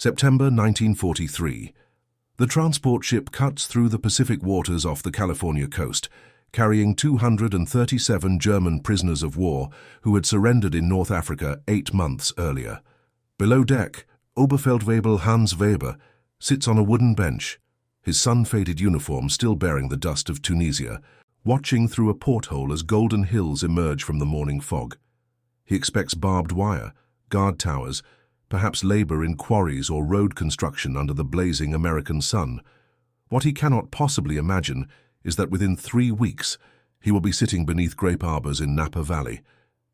September 1943. The transport ship cuts through the Pacific waters off the California coast, carrying 237 German prisoners of war who had surrendered in North Africa 8 months earlier. Below deck, Oberfeldwebel Hans Weber sits on a wooden bench, his sun-faded uniform still bearing the dust of Tunisia, watching through a porthole as golden hills emerge from the morning fog. He expects barbed wire, guard towers, perhaps labor in quarries or road construction under the blazing American sun. What he cannot possibly imagine is that within 3 weeks he will be sitting beneath grape arbors in Napa Valley,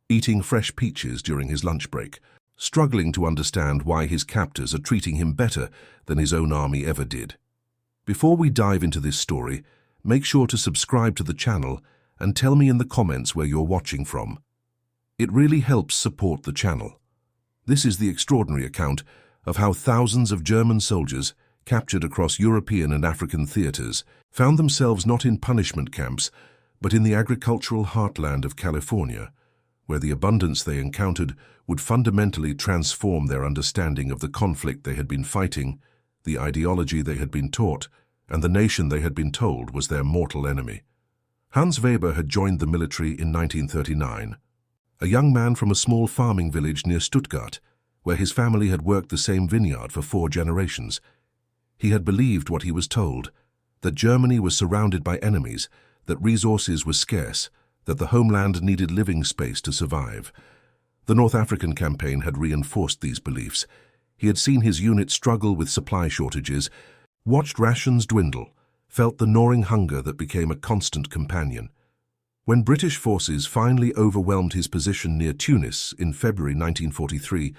eating fresh peaches during his lunch break, struggling to understand why his captors are treating him better than his own army ever did. Before we dive into this story, make sure to subscribe to the channel and tell me in the comments where you're watching from. It really helps support the channel. This is the extraordinary account of how thousands of German soldiers, captured across European and African theaters, found themselves not in punishment camps, but in the agricultural heartland of California, where the abundance they encountered would fundamentally transform their understanding of the conflict they had been fighting, the ideology they had been taught, and the nation they had been told was their mortal enemy. Hans Weber had joined the military in 1939. A young man from a small farming village near Stuttgart, where his family had worked the same vineyard for 4 generations. He had believed what he was told, that Germany was surrounded by enemies, that resources were scarce, that the homeland needed living space to survive. The North African campaign had reinforced these beliefs. He had seen his unit struggle with supply shortages, watched rations dwindle, felt the gnawing hunger that became a constant companion. When British forces finally overwhelmed his position near Tunis in February 1943,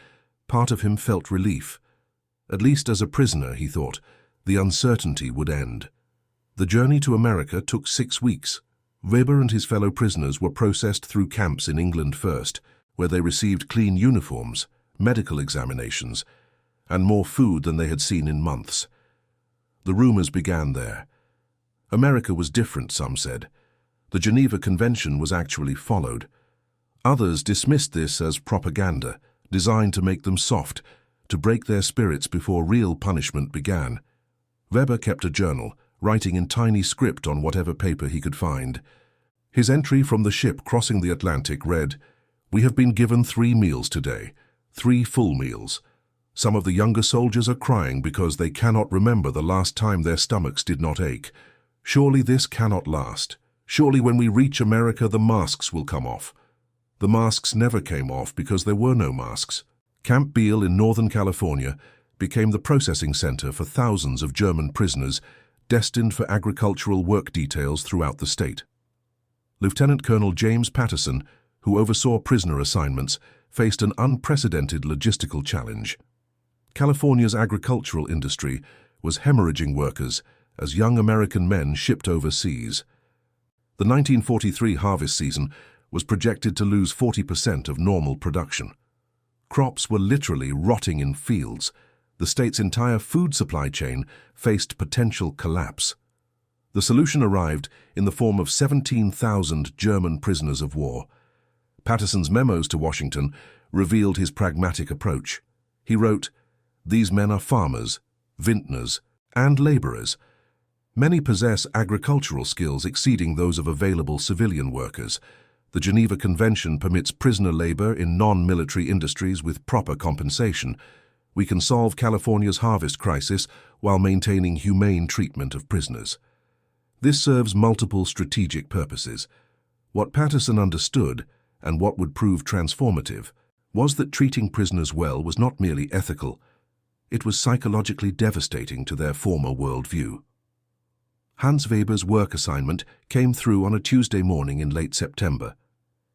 part of him felt relief. At least as a prisoner, he thought, the uncertainty would end. The journey to America took 6 weeks. Weber and his fellow prisoners were processed through camps in England first, where they received clean uniforms, medical examinations, and more food than they had seen in months. The rumors began there. America was different, some said. The Geneva Convention was actually followed. Others dismissed this as propaganda, designed to make them soft, to break their spirits before real punishment began. Weber kept a journal, writing in tiny script on whatever paper he could find. His entry from the ship crossing the Atlantic read, "We have been given 3 meals today, 3 full meals. Some of the younger soldiers are crying because they cannot remember the last time their stomachs did not ache. Surely this cannot last. Surely when we reach America, the masks will come off." The masks never came off because there were no masks. Camp Beale in Northern California became the processing center for thousands of German prisoners destined for agricultural work details throughout the state. Lieutenant Colonel James Patterson, who oversaw prisoner assignments, faced an unprecedented logistical challenge. California's agricultural industry was hemorrhaging workers as young American men shipped overseas. The 1943 harvest season was projected to lose 40% of normal production. Crops were literally rotting in fields. The state's entire food supply chain faced potential collapse. The solution arrived in the form of 17,000 German prisoners of war. Patterson's memos to Washington revealed his pragmatic approach. He wrote, "These men are farmers, vintners, and laborers. Many possess agricultural skills exceeding those of available civilian workers. The Geneva Convention permits prisoner labor in non-military industries with proper compensation. We can solve California's harvest crisis while maintaining humane treatment of prisoners." This serves multiple strategic purposes. What Patterson understood, and what would prove transformative, was that treating prisoners well was not merely ethical, it was psychologically devastating to their former worldview. Hans Weber's work assignment came through on a Tuesday morning in late September.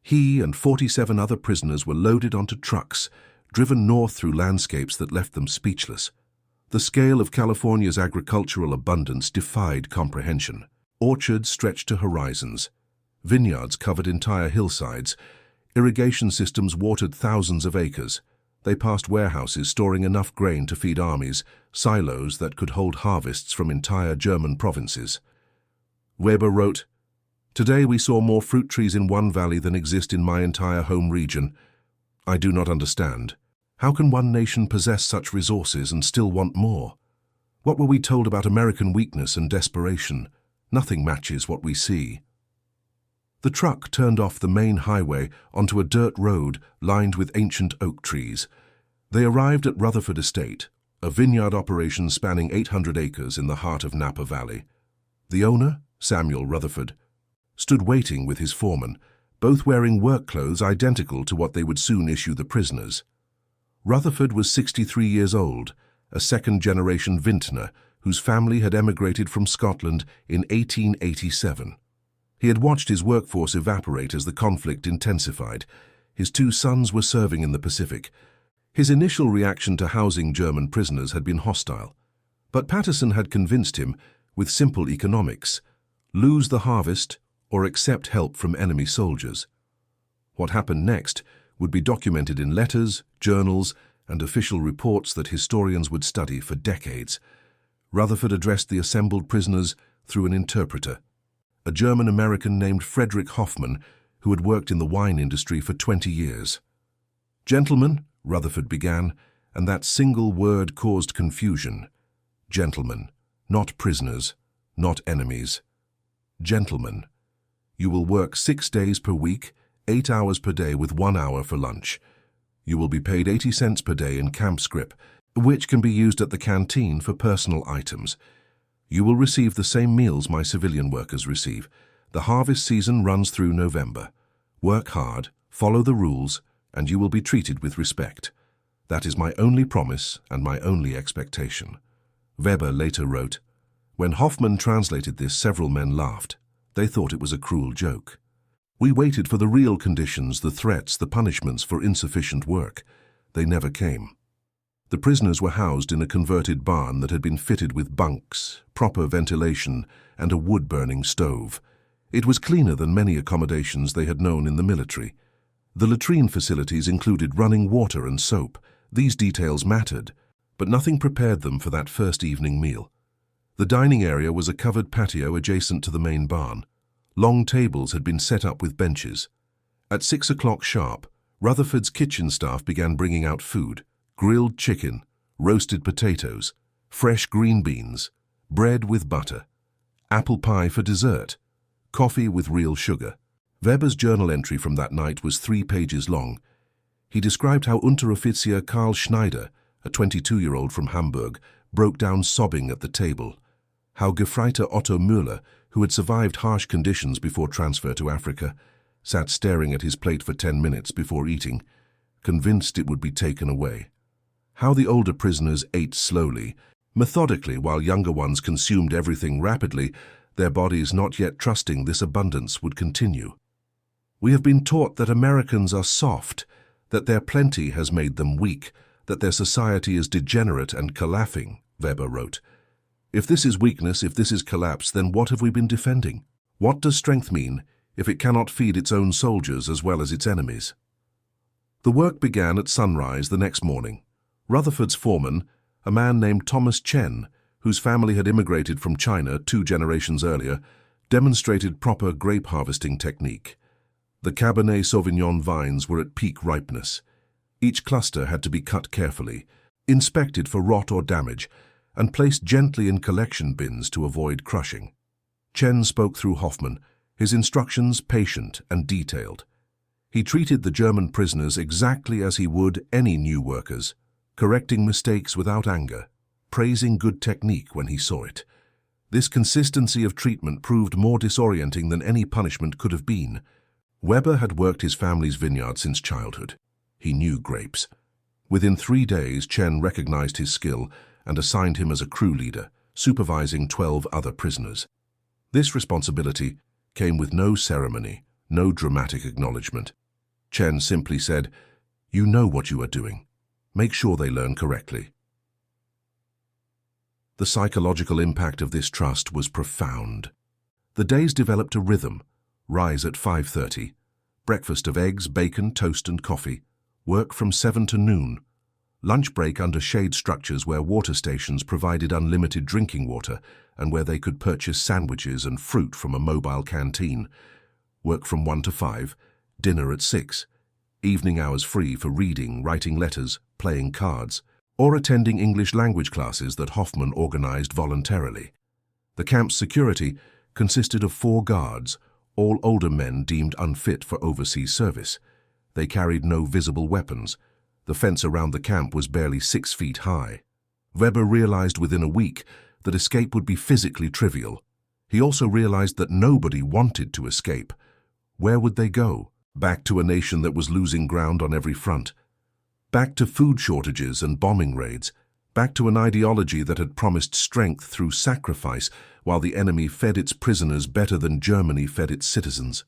He and 47 other prisoners were loaded onto trucks, driven north through landscapes that left them speechless. The scale of California's agricultural abundance defied comprehension. Orchards stretched to horizons. Vineyards covered entire hillsides. Irrigation systems watered thousands of acres. They passed warehouses storing enough grain to feed armies, silos that could hold harvests from entire German provinces. Weber wrote, "Today we saw more fruit trees in one valley than exist in my entire home region. I do not understand. How can one nation possess such resources and still want more? What were we told about American weakness and desperation? Nothing matches what we see. The truck turned off the main highway onto a dirt road lined with ancient oak trees. They arrived at Rutherford Estate, a vineyard operation spanning 800 acres in the heart of Napa Valley. The owner, Samuel Rutherford, stood waiting with his foreman, both wearing work clothes identical to what they would soon issue the prisoners. Rutherford was 63 years old, a second-generation vintner whose family had emigrated from Scotland in 1887. He had watched his workforce evaporate as the conflict intensified. His 2 sons were serving in the Pacific. His initial reaction to housing German prisoners had been hostile, but Patterson had convinced him, with simple economics, lose the harvest or accept help from enemy soldiers. What happened next would be documented in letters, journals, and official reports that historians would study for decades. Rutherford addressed the assembled prisoners through an interpreter, a German-American named Frederick Hoffman, who had worked in the wine industry for 20 years. "Gentlemen," Rutherford began, and that single word caused confusion. Gentlemen, not prisoners, not enemies. Gentlemen, you will work 6 days per week, 8 hours per day with 1 hour for lunch. You will be paid 80 cents per day in camp scrip, which can be used at the canteen for personal items. You will receive the same meals my civilian workers receive. The harvest season runs through November. Work hard, follow the rules, and you will be treated with respect. That is my only promise and my only expectation." Weber later wrote, "When Hoffman translated this, several men laughed. They thought it was a cruel joke. We waited for the real conditions, the threats, the punishments for insufficient work. They never came." The prisoners were housed in a converted barn that had been fitted with bunks, proper ventilation, and a wood-burning stove. It was cleaner than many accommodations they had known in the military. The latrine facilities included running water and soap. These details mattered, but nothing prepared them for that first evening meal. The dining area was a covered patio adjacent to the main barn. Long tables had been set up with benches. At 6 o'clock sharp, Rutherford's kitchen staff began bringing out food: grilled chicken, roasted potatoes, fresh green beans, bread with butter, apple pie for dessert, coffee with real sugar. Weber's journal entry from that night was 3 pages long. He described how Unteroffizier Karl Schneider, a 22-year-old from Hamburg, broke down sobbing at the table, how Gefreiter Otto Müller, who had survived harsh conditions before transfer to Africa, sat staring at his plate for 10 minutes before eating, convinced it would be taken away. How the older prisoners ate slowly, methodically, while younger ones consumed everything rapidly, their bodies not yet trusting this abundance would continue. "We have been taught that Americans are soft, that their plenty has made them weak, that their society is degenerate and collapsing," Weber wrote. "If this is weakness, if this is collapse, then what have we been defending? What does strength mean if it cannot feed its own soldiers as well as its enemies?" The work began at sunrise the next morning. Rutherford's foreman, a man named Thomas Chen, whose family had immigrated from China 2 generations earlier, demonstrated proper grape harvesting technique. The Cabernet Sauvignon vines were at peak ripeness. Each cluster had to be cut carefully, inspected for rot or damage, and placed gently in collection bins to avoid crushing. Chen spoke through Hoffman, his instructions patient and detailed. He treated the German prisoners exactly as he would any new workers, correcting mistakes without anger, praising good technique when he saw it. This consistency of treatment proved more disorienting than any punishment could have been. Weber had worked his family's vineyard since childhood. He knew grapes. Within 3 days, Chen recognized his skill and assigned him as a crew leader, supervising 12 other prisoners. This responsibility came with no ceremony, no dramatic acknowledgement. Chen simply said, "You know what you are doing. Make sure they learn correctly." The psychological impact of this trust was profound. The days developed a rhythm: rise at 5:30, breakfast of eggs, bacon, toast and coffee, work from 7 to noon, lunch break under shade structures where water stations provided unlimited drinking water and where they could purchase sandwiches and fruit from a mobile canteen, work from 1 to 5, dinner at 6, evening hours free for reading, writing letters, playing cards, or attending English language classes that Hoffman organized voluntarily. The camp's security consisted of 4 guards, all older men deemed unfit for overseas service. They carried no visible weapons. The fence around the camp was barely 6 feet high. Weber realized within a week that escape would be physically trivial. He also realized that nobody wanted to escape. Where would they go? Back to a nation that was losing ground on every front. Back to food shortages and bombing raids. Back to an ideology that had promised strength through sacrifice while the enemy fed its prisoners better than Germany fed its citizens.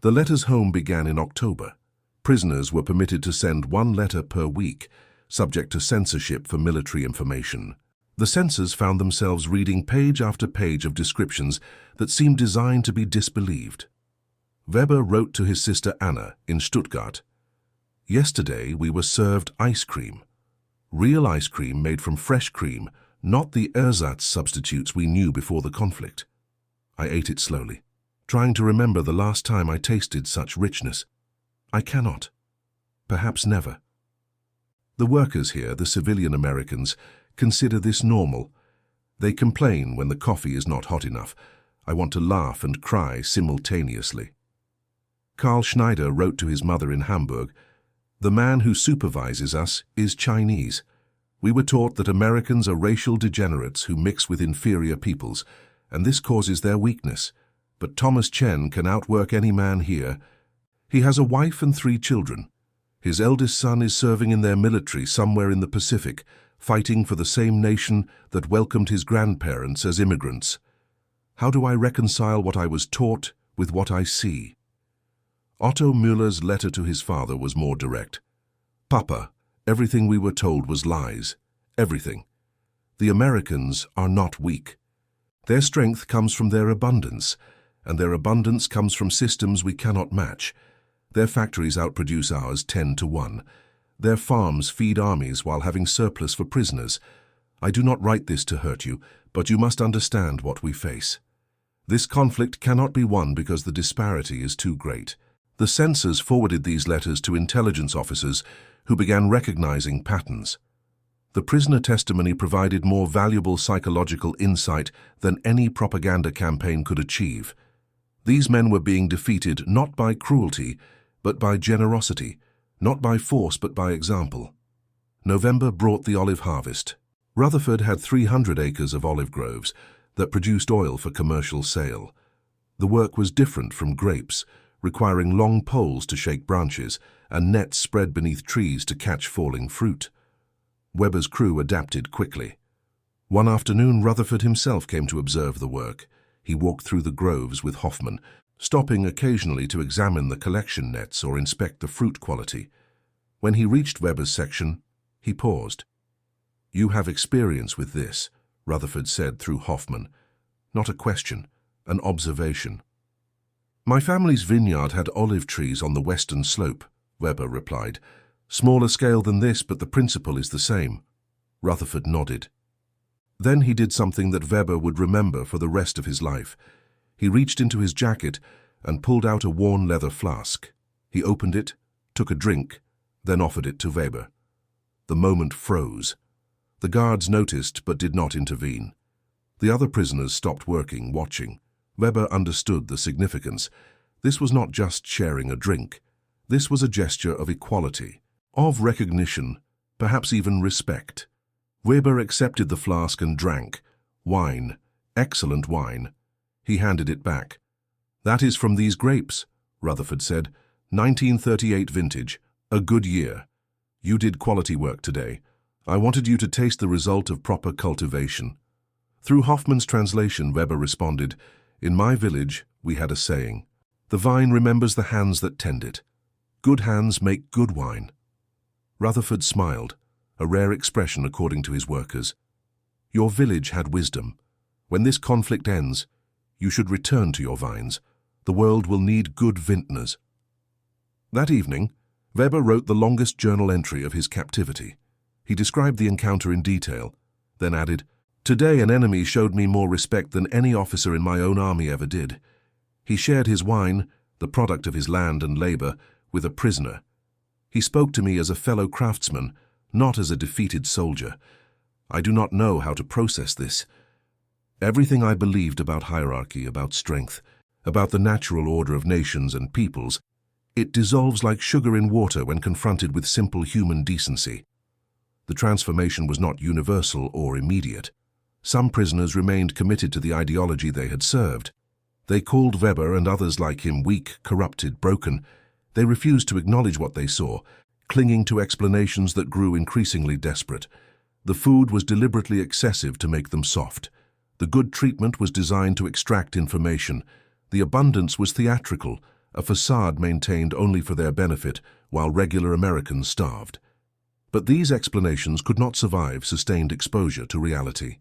The letters home began in October. Prisoners were permitted to send 1 letter per week, subject to censorship for military information. The censors found themselves reading page after page of descriptions that seemed designed to be disbelieved. Weber wrote to his sister Anna in Stuttgart, "Yesterday we were served ice cream. Real ice cream made from fresh cream, not the ersatz substitutes we knew before the conflict. I ate it slowly, trying to remember the last time I tasted such richness. I cannot. Perhaps never." The workers here, the civilian Americans, consider this normal. They complain when the coffee is not hot enough. I want to laugh and cry simultaneously. Karl Schneider wrote to his mother in Hamburg, "The man who supervises us is Chinese. We were taught that Americans are racial degenerates who mix with inferior peoples, and this causes their weakness. But Thomas Chen can outwork any man here. He has a wife and 3 children. His eldest son is serving in their military somewhere in the Pacific, fighting for the same nation that welcomed his grandparents as immigrants. How do I reconcile what I was taught with what I see?" Otto Müller's letter to his father was more direct. "Papa, everything we were told was lies. Everything. The Americans are not weak. Their strength comes from their abundance, and their abundance comes from systems we cannot match. Their factories outproduce ours 10 to 1. Their farms feed armies while having surplus for prisoners. I do not write this to hurt you, but you must understand what we face. This conflict cannot be won because the disparity is too great." The censors forwarded these letters to intelligence officers who began recognizing patterns. The prisoner testimony provided more valuable psychological insight than any propaganda campaign could achieve. These men were being defeated not by cruelty, but by generosity, not by force but by example. November brought the olive harvest. Rutherford had 300 acres of olive groves that produced oil for commercial sale. The work was different from grapes, requiring long poles to shake branches and nets spread beneath trees to catch falling fruit. Weber's crew adapted quickly. One afternoon, Rutherford himself came to observe the work. He walked through the groves with Hoffman, stopping occasionally to examine the collection nets or inspect the fruit quality. When he reached Weber's section, he paused. "You have experience with this," Rutherford said through Hoffman. Not a question, an observation. "My family's vineyard had olive trees on the western slope," Weber replied. "Smaller scale than this, but the principle is the same." Rutherford nodded. Then he did something that Weber would remember for the rest of his life. He reached into his jacket and pulled out a worn leather flask. He opened it, took a drink, then offered it to Weber. The moment froze. The guards noticed but did not intervene. The other prisoners stopped working, watching. Weber understood the significance. This was not just sharing a drink. This was a gesture of equality, of recognition, perhaps even respect. Weber accepted the flask and drank. Wine, excellent wine. He handed it back. "That is from these grapes," Rutherford said. 1938 vintage, a good year. You did quality work today. I wanted you to taste the result of proper cultivation." Through Hoffman's translation, Weber responded, "In my village, we had a saying. The vine remembers the hands that tend it. Good hands make good wine." Rutherford smiled, a rare expression according to his workers. "Your village had wisdom. When this conflict ends, you should return to your vines. The world will need good vintners." That evening, Weber wrote the longest journal entry of his captivity. He described the encounter in detail, then added, "Today an enemy showed me more respect than any officer in my own army ever did. He shared his wine, the product of his land and labor, with a prisoner, He spoke to me as a fellow craftsman, not as a defeated soldier. I do not know how to process this. Everything I believed about hierarchy, about strength, about the natural order of nations and peoples, it dissolves like sugar in water when confronted with simple human decency. The transformation was not universal or immediate. Some prisoners remained committed to the ideology they had served. They called Weber and others like him weak, corrupted, broken. They refused to acknowledge what they saw, clinging to explanations that grew increasingly desperate. The food was deliberately excessive to make them soft. The good treatment was designed to extract information. The abundance was theatrical, a facade maintained only for their benefit, while regular Americans starved. But these explanations could not survive sustained exposure to reality.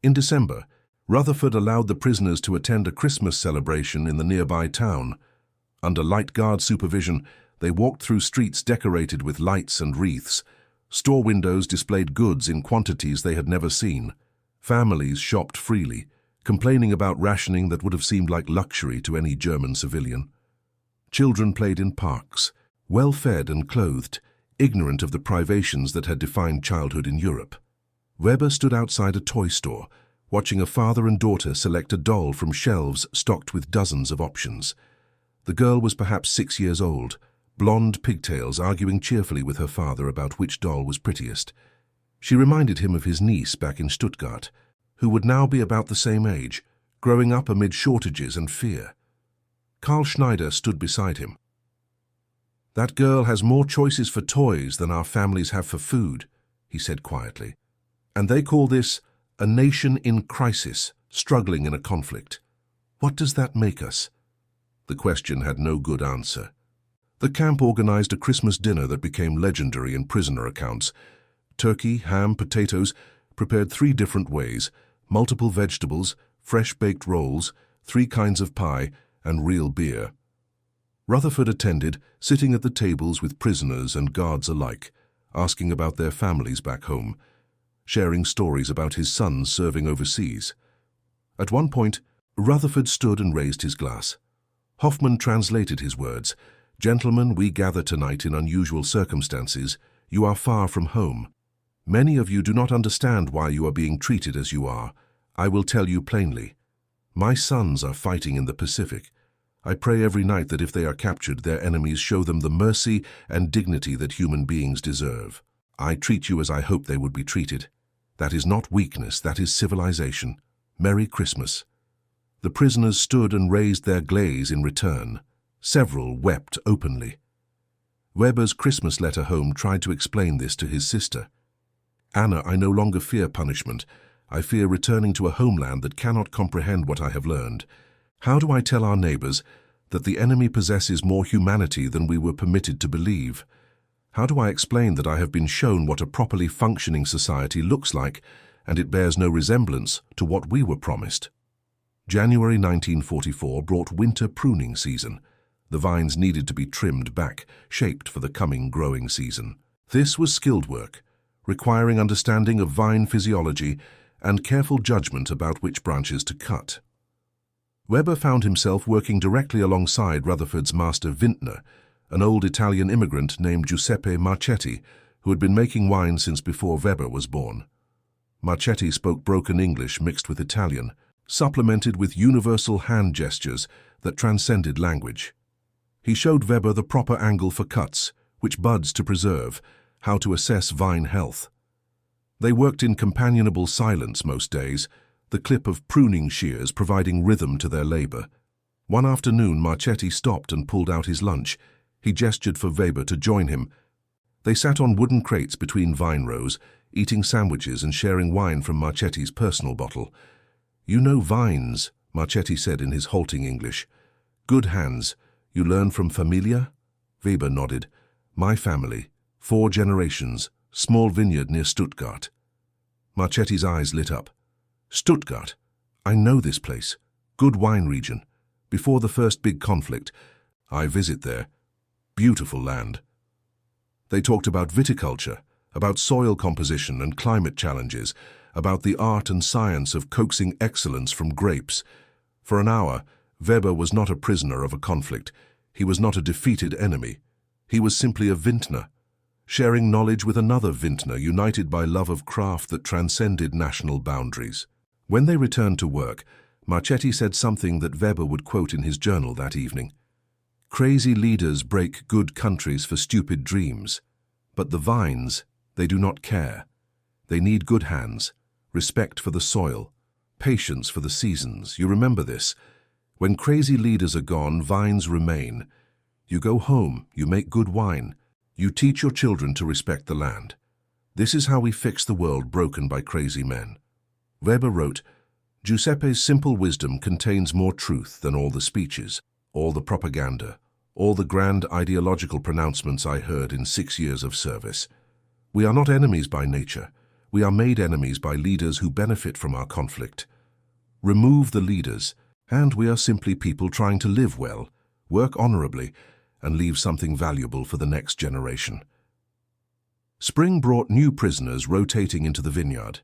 In December, Rutherford allowed the prisoners to attend a Christmas celebration in the nearby town. Under light guard supervision, they walked through streets decorated with lights and wreaths. Store windows displayed goods in quantities they had never seen. Families shopped freely, complaining about rationing that would have seemed like luxury to any German civilian. Children played in parks, well-fed and clothed, ignorant of the privations that had defined childhood in Europe. Weber stood outside a toy store, watching a father and daughter select a doll from shelves stocked with dozens of options. The girl was perhaps 6 years old, blonde pigtails, arguing cheerfully with her father about which doll was prettiest. She reminded him of his niece back in Stuttgart, who would now be about the same age, growing up amid shortages and fear. Karl Schneider stood beside him. "That girl has more choices for toys than our families have for food," he said quietly. "And they call this a nation in crisis, struggling in a conflict. What does that make us?" The question had no good answer. The camp organized a Christmas dinner that became legendary in prisoner accounts. Turkey, ham, potatoes, prepared 3 different ways, multiple vegetables, fresh baked rolls, 3 kinds of pie, and real beer. Rutherford attended, sitting at the tables with prisoners and guards alike, asking about their families back home, sharing stories about his sons serving overseas. At one point, Rutherford stood and raised his glass. Hoffman translated his words. "Gentlemen, we gather tonight in unusual circumstances. You are far from home. Many of you do not understand why you are being treated as you are. I will tell you plainly. My sons are fighting in the Pacific. I pray every night that if they are captured, their enemies show them the mercy and dignity that human beings deserve. I treat you as I hope they would be treated. That is not weakness, that is civilization. Merry Christmas." The prisoners stood and raised their glaze in return. Several wept openly. Weber's Christmas letter home tried to explain this to his sister. "Anna, I no longer fear punishment. I fear returning to a homeland that cannot comprehend what I have learned. How do I tell our neighbors that the enemy possesses more humanity than we were permitted to believe? How do I explain that I have been shown what a properly functioning society looks like, and it bears no resemblance to what we were promised?" January 1944 brought winter pruning season. The vines needed to be trimmed back, shaped for the coming growing season. This was skilled work, requiring understanding of vine physiology and careful judgment about which branches to cut. Weber found himself working directly alongside Rutherford's master Vintner, an old Italian immigrant named Giuseppe Marchetti, who had been making wine since before Weber was born. Marchetti spoke broken English mixed with Italian, supplemented with universal hand gestures that transcended language. He showed Weber the proper angle for cuts, which buds to preserve, how to assess vine health. They worked in companionable silence most days, the clip of pruning shears providing rhythm to their labor. One afternoon, Marchetti stopped and pulled out his lunch. He gestured for Weber to join him. They sat on wooden crates between vine rows, eating sandwiches and sharing wine from Marchetti's personal bottle. "You know vines," Marchetti said in his halting English. "Good hands. You learn from familia?" Weber nodded. "My family. 4 generations. Small vineyard near Stuttgart." Marchetti's eyes lit up. "Stuttgart. I know this place. Good wine region. Before the first big conflict, I visit there. Beautiful land." They talked about viticulture, about soil composition and climate challenges, about the art and science of coaxing excellence from grapes. For an hour, Weber was not a prisoner of a conflict. He was not a defeated enemy. He was simply a vintner, sharing knowledge with another vintner united by love of craft that transcended national boundaries. When they returned to work, Marchetti said something that Weber would quote in his journal that evening. "Crazy leaders break good countries for stupid dreams, but the vines, they do not care. They need good hands, respect for the soil, patience for the seasons. You remember this. When crazy leaders are gone, vines remain. You go home, you make good wine. You teach your children to respect the land. This is how we fix the world broken by crazy men." Weber wrote, "Giuseppe's simple wisdom contains more truth than all the speeches, all the propaganda, all the grand ideological pronouncements I heard in 6 years of service. We are not enemies by nature. We are made enemies by leaders who benefit from our conflict. Remove the leaders, and we are simply people trying to live well, work honorably, and leave something valuable for the next generation." Spring brought new prisoners rotating into the Vineyard.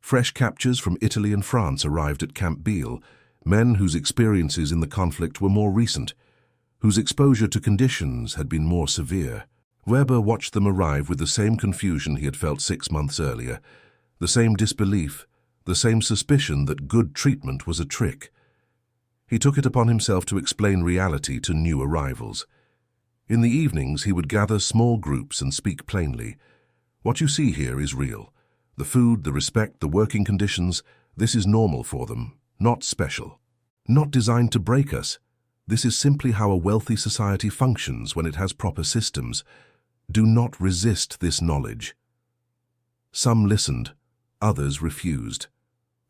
Fresh captures from Italy and France arrived at Camp Biel, men whose experiences in the conflict were more recent, whose exposure to conditions had been more severe. Weber watched them arrive with the same confusion he had felt 6 months earlier, the same disbelief, the same suspicion that good treatment was a trick. He took it upon himself to explain reality to new arrivals. In the evenings, he would gather small groups and speak plainly. "What you see here is real. The food, the respect, the working conditions, this is normal for them, not special. Not designed to break us. This is simply how a wealthy society functions when it has proper systems. Do not resist this knowledge." Some listened, others refused.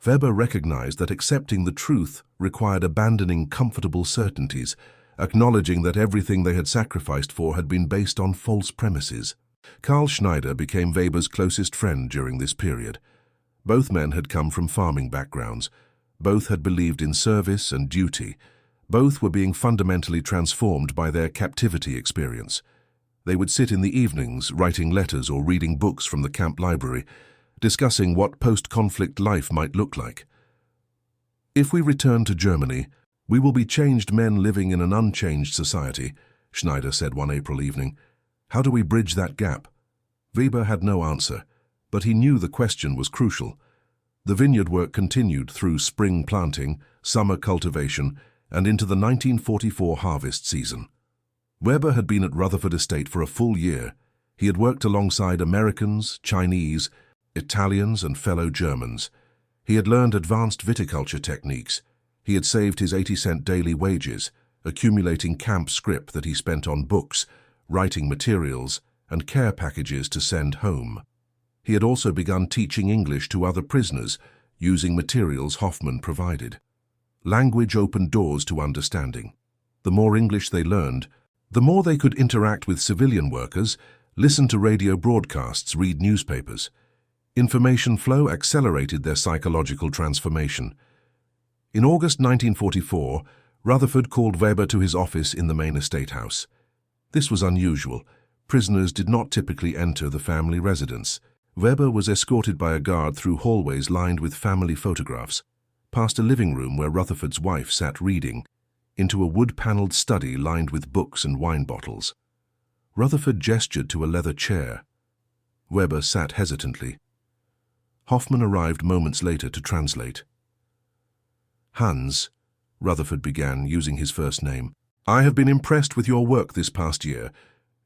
Weber recognized that accepting the truth required abandoning comfortable certainties, acknowledging that everything they had sacrificed for had been based on false premises. Karl Schneider became Weber's closest friend during this period. Both men had come from farming backgrounds. Both had believed in service and duty. Both were being fundamentally transformed by their captivity experience. They would sit in the evenings, writing letters or reading books from the camp library, discussing what post-conflict life might look like. "If we return to Germany, we will be changed men living in an unchanged society," Schneider said one April evening. "How do we bridge that gap?" Weber had no answer, but he knew the question was crucial. The vineyard work continued through spring planting, summer cultivation, and into the 1944 harvest season. Weber had been at Rutherford Estate for a full year. He had worked alongside Americans, Chinese, Italians, and fellow Germans. He had learned advanced viticulture techniques. He had saved his 80-cent daily wages, accumulating camp scrip that he spent on books, writing materials, and care packages to send home. He had also begun teaching English to other prisoners, using materials Hoffman provided. Language opened doors to understanding. The more English they learned, the more they could interact with civilian workers, listen to radio broadcasts, read newspapers. Information flow accelerated their psychological transformation. In August 1944, Rutherford called Weber to his office in the main estate house. This was unusual. Prisoners did not typically enter the family residence. Weber was escorted by a guard through hallways lined with family photographs, past a living room where Rutherford's wife sat reading, into a wood-paneled study lined with books and wine bottles. Rutherford gestured to a leather chair. Weber sat hesitantly. Hoffman arrived moments later to translate. "Hans," Rutherford began, using his first name, "I have been impressed with your work this past year.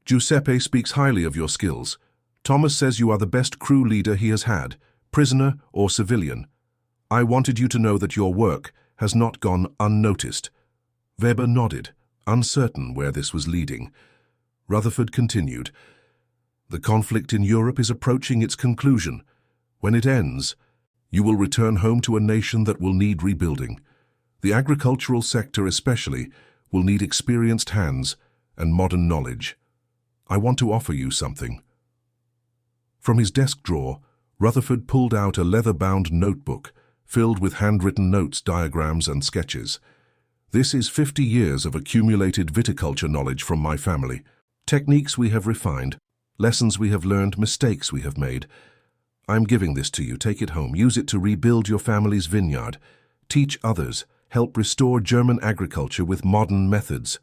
Giuseppe speaks highly of your skills. Thomas says you are the best crew leader he has had, prisoner or civilian. I wanted you to know that your work has not gone unnoticed." Weber nodded, uncertain where this was leading. Rutherford continued, "The conflict in Europe is approaching its conclusion. When it ends, you will return home to a nation that will need rebuilding. The agricultural sector especially will need experienced hands and modern knowledge. I want to offer you something." From his desk drawer, Rutherford pulled out a leather-bound notebook filled with handwritten notes, diagrams, and sketches. "This is 50 years of accumulated viticulture knowledge from my family. Techniques we have refined, lessons we have learned, mistakes we have made. I'm giving this to you. Take it home. Use it to rebuild your family's vineyard. Teach others. Help restore German agriculture with modern methods."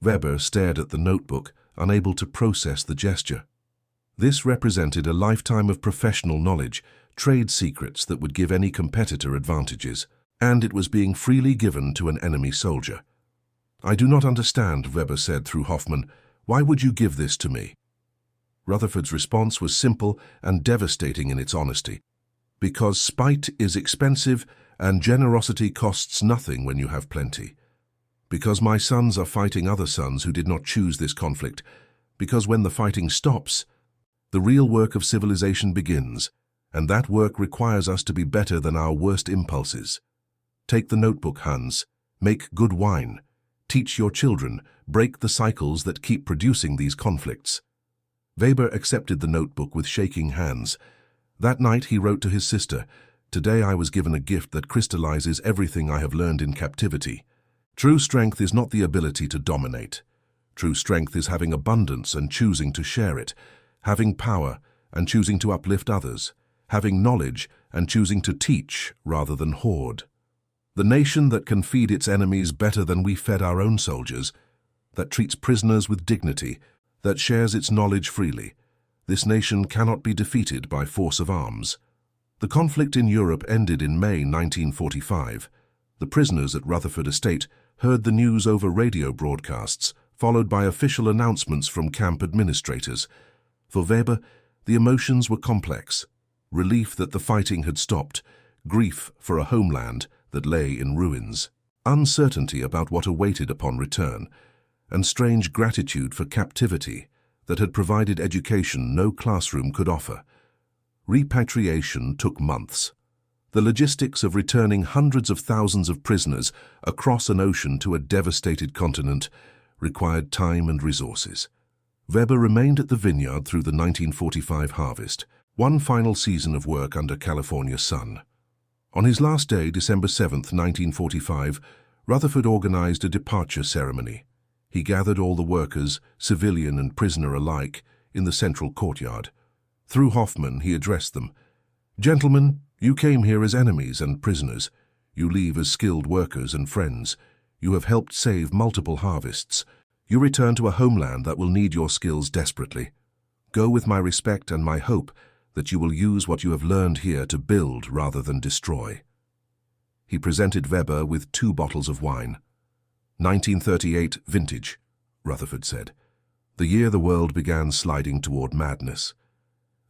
Weber stared at the notebook, unable to process the gesture. This represented a lifetime of professional knowledge, trade secrets that would give any competitor advantages, and it was being freely given to an enemy soldier. "I do not understand," Weber said through Hoffman. "Why would you give this to me?" Rutherford's response was simple and devastating in its honesty. "Because spite is expensive and generosity costs nothing when you have plenty. Because my sons are fighting other sons who did not choose this conflict. Because when the fighting stops, the real work of civilization begins, and that work requires us to be better than our worst impulses. Take the notebook, Hans. Make good wine. Teach your children. Break the cycles that keep producing these conflicts." Weber accepted the notebook with shaking hands. That night he wrote to his sister, "Today I was given a gift that crystallizes everything I have learned in captivity. True strength is not the ability to dominate. True strength is having abundance and choosing to share it, having power and choosing to uplift others, having knowledge and choosing to teach rather than hoard. The nation that can feed its enemies better than we fed our own soldiers, that treats prisoners with dignity, that shares its knowledge freely, this nation cannot be defeated by force of arms." The conflict in Europe ended in May 1945. The prisoners at Rutherford Estate heard the news over radio broadcasts, followed by official announcements from camp administrators. For Weber, the emotions were complex. Relief that the fighting had stopped, grief for a homeland that lay in ruins, uncertainty about what awaited upon return, and strange gratitude for captivity that had provided education no classroom could offer. Repatriation took months. The logistics of returning hundreds of thousands of prisoners across an ocean to a devastated continent required time and resources. Weber remained at the Vineyard through the 1945 harvest, one final season of work under California sun. On his last day, December 7, 1945, Rutherford organized a departure ceremony. He gathered all the workers, civilian and prisoner alike, in the central courtyard. Through Hoffman, he addressed them. "Gentlemen, you came here as enemies and prisoners. You leave as skilled workers and friends. You have helped save multiple harvests. You return to a homeland that will need your skills desperately. Go with my respect and my hope that you will use what you have learned here to build rather than destroy." He presented Weber with 2 bottles of wine. 1938 vintage, Rutherford said, the year the world began sliding toward madness.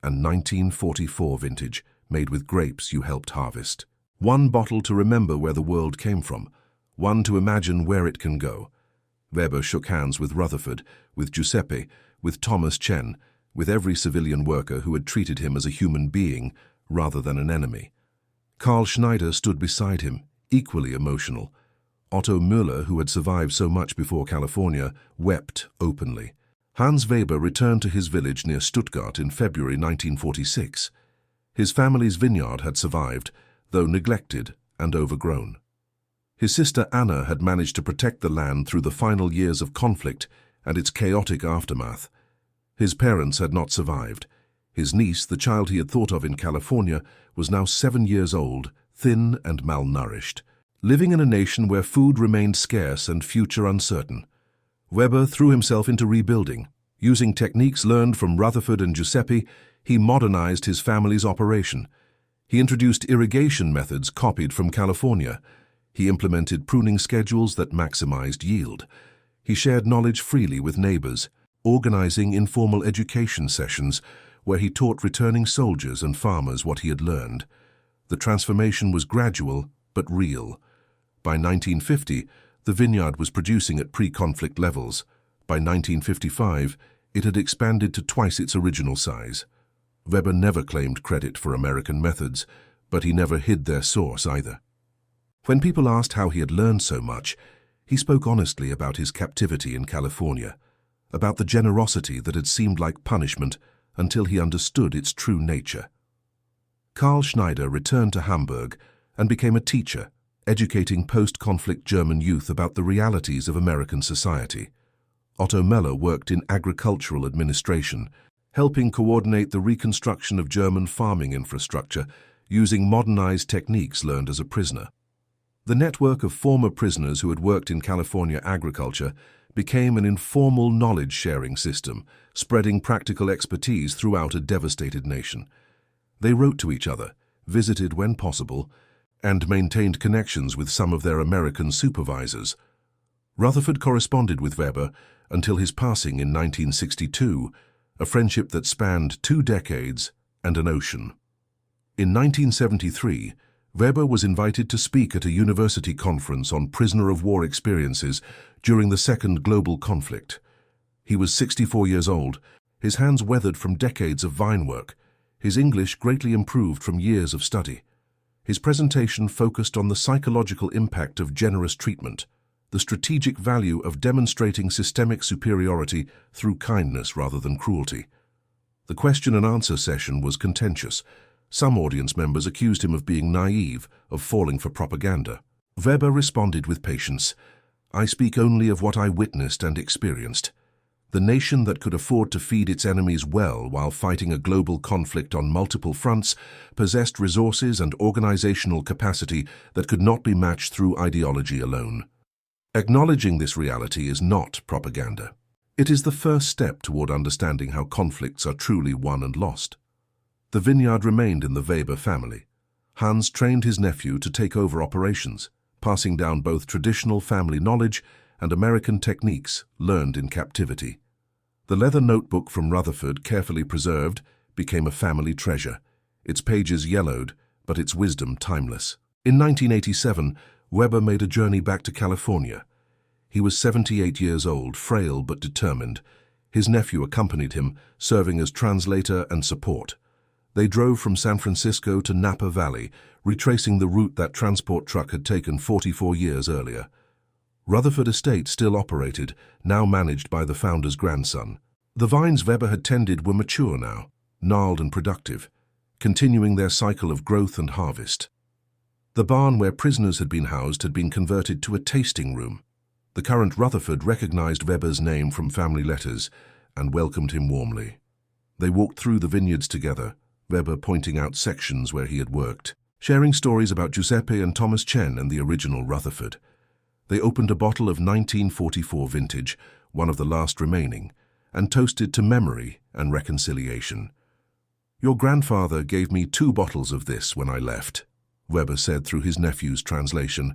And 1944 vintage, made with grapes you helped harvest. 1 bottle to remember where the world came from, 1 to imagine where it can go. Weber shook hands with Rutherford, with Giuseppe, with Thomas Chen, with every civilian worker who had treated him as a human being rather than an enemy. Karl Schneider stood beside him, equally emotional. Otto Müller, who had survived so much before California, wept openly. Hans Weber returned to his village near Stuttgart in February 1946. His family's vineyard had survived, though neglected and overgrown. His sister Anna had managed to protect the land through the final years of conflict and its chaotic aftermath. His parents had not survived. His niece, the child he had thought of in California, was now 7 years old, thin and malnourished, living in a nation where food remained scarce and future uncertain. Weber threw himself into rebuilding. Using techniques learned from Rutherford and Giuseppe, he modernized his family's operation. He introduced irrigation methods copied from California. He implemented pruning schedules that maximized yield. He shared knowledge freely with neighbors, organizing informal education sessions where he taught returning soldiers and farmers what he had learned. The transformation was gradual but real. By 1950, the vineyard was producing at pre-conflict levels. By 1955, it had expanded to twice its original size. Weber never claimed credit for American methods, but he never hid their source either. When people asked how he had learned so much, he spoke honestly about his captivity in California, about the generosity that had seemed like punishment until he understood its true nature. Karl Schneider returned to Hamburg and became a teacher, educating post-conflict German youth about the realities of American society. Otto Müller worked in agricultural administration, helping coordinate the reconstruction of German farming infrastructure using modernized techniques learned as a prisoner. The network of former prisoners who had worked in California agriculture became an informal knowledge-sharing system, spreading practical expertise throughout a devastated nation. They wrote to each other, visited when possible, and maintained connections with some of their American supervisors. Rutherford corresponded with Weber until his passing in 1962, a friendship that spanned 2 decades and an ocean. In 1973, Weber was invited to speak at a university conference on prisoner-of-war experiences during the Second Global Conflict. He was 64 years old, his hands weathered from decades of vine work, his English greatly improved from years of study. His presentation focused on the psychological impact of generous treatment, the strategic value of demonstrating systemic superiority through kindness rather than cruelty. The question-and-answer session was contentious. Some audience members accused him of being naive, of falling for propaganda. Weber responded with patience. "I speak only of what I witnessed and experienced. The nation that could afford to feed its enemies well while fighting a global conflict on multiple fronts possessed resources and organizational capacity that could not be matched through ideology alone." Acknowledging this reality is not propaganda. It is the first step toward understanding how conflicts are truly won and lost. The Vineyard remained in the Weber family. Hans trained his nephew to take over operations, passing down both traditional family knowledge and American techniques learned in captivity. The leather notebook from Rutherford, carefully preserved, became a family treasure, its pages yellowed, but its wisdom timeless. In 1987, Weber made a journey back to California. He was 78 years old, frail but determined. His nephew accompanied him, serving as translator and support. They drove from San Francisco to Napa Valley, retracing the route that transport truck had taken 44 years earlier. Rutherford Estate still operated, now managed by the founder's grandson. The vines Weber had tended were mature now, gnarled and productive, continuing their cycle of growth and harvest. The barn where prisoners had been housed had been converted to a tasting room. The current Rutherford recognized Weber's name from family letters and welcomed him warmly. They walked through the vineyards together, Weber pointing out sections where he had worked, sharing stories about Giuseppe and Thomas Chen and the original Rutherford. They opened a bottle of 1944 vintage, one of the last remaining, and toasted to memory and reconciliation. "Your grandfather gave me 2 bottles of this when I left," Weber said through his nephew's translation.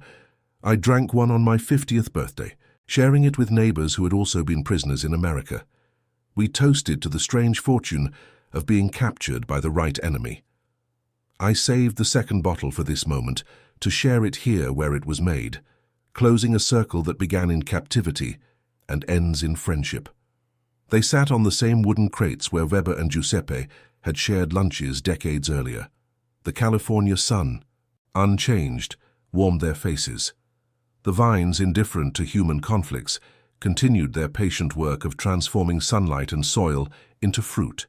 "I drank one on my 50th birthday, sharing it with neighbors who had also been prisoners in America. We toasted to the strange fortune of being captured by the right enemy. I saved the second bottle for this moment, to share it here where it was made, closing a circle that began in captivity and ends in friendship." They sat on the same wooden crates where Weber and Giuseppe had shared lunches decades earlier. The California sun, unchanged, warmed their faces. The vines, indifferent to human conflicts, continued their patient work of transforming sunlight and soil into fruit.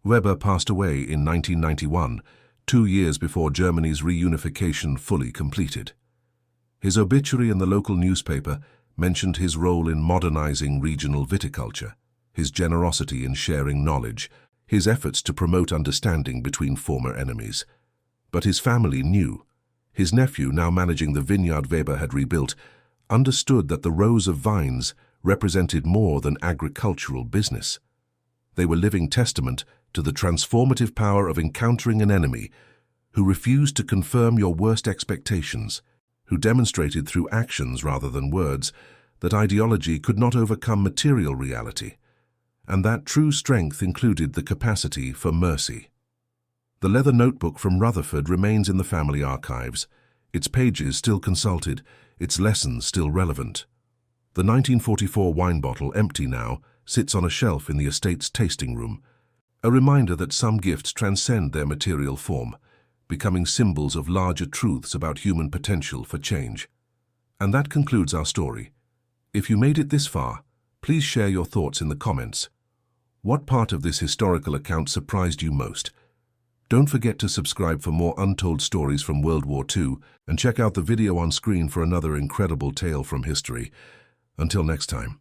Weber passed away in 1991, 2 years before Germany's reunification fully completed. His obituary in the local newspaper mentioned his role in modernizing regional viticulture, his generosity in sharing knowledge, his efforts to promote understanding between former enemies. But his family knew. His nephew, now managing the vineyard Weber had rebuilt, understood that the rows of vines represented more than agricultural business. They were living testament to the transformative power of encountering an enemy who refused to confirm your worst expectations, who demonstrated through actions rather than words that ideology could not overcome material reality, and that true strength included the capacity for mercy. The leather notebook from Rutherford remains in the family archives, its pages still consulted, its lessons still relevant. The 1944 wine bottle, empty now, sits on a shelf in the estate's tasting room, a reminder that some gifts transcend their material form, becoming symbols of larger truths about human potential for change. And that concludes our story. If you made it this far, please share your thoughts in the comments. What part of this historical account surprised you most? Don't forget to subscribe for more untold stories from World War II and check out the video on screen for another incredible tale from history. Until next time.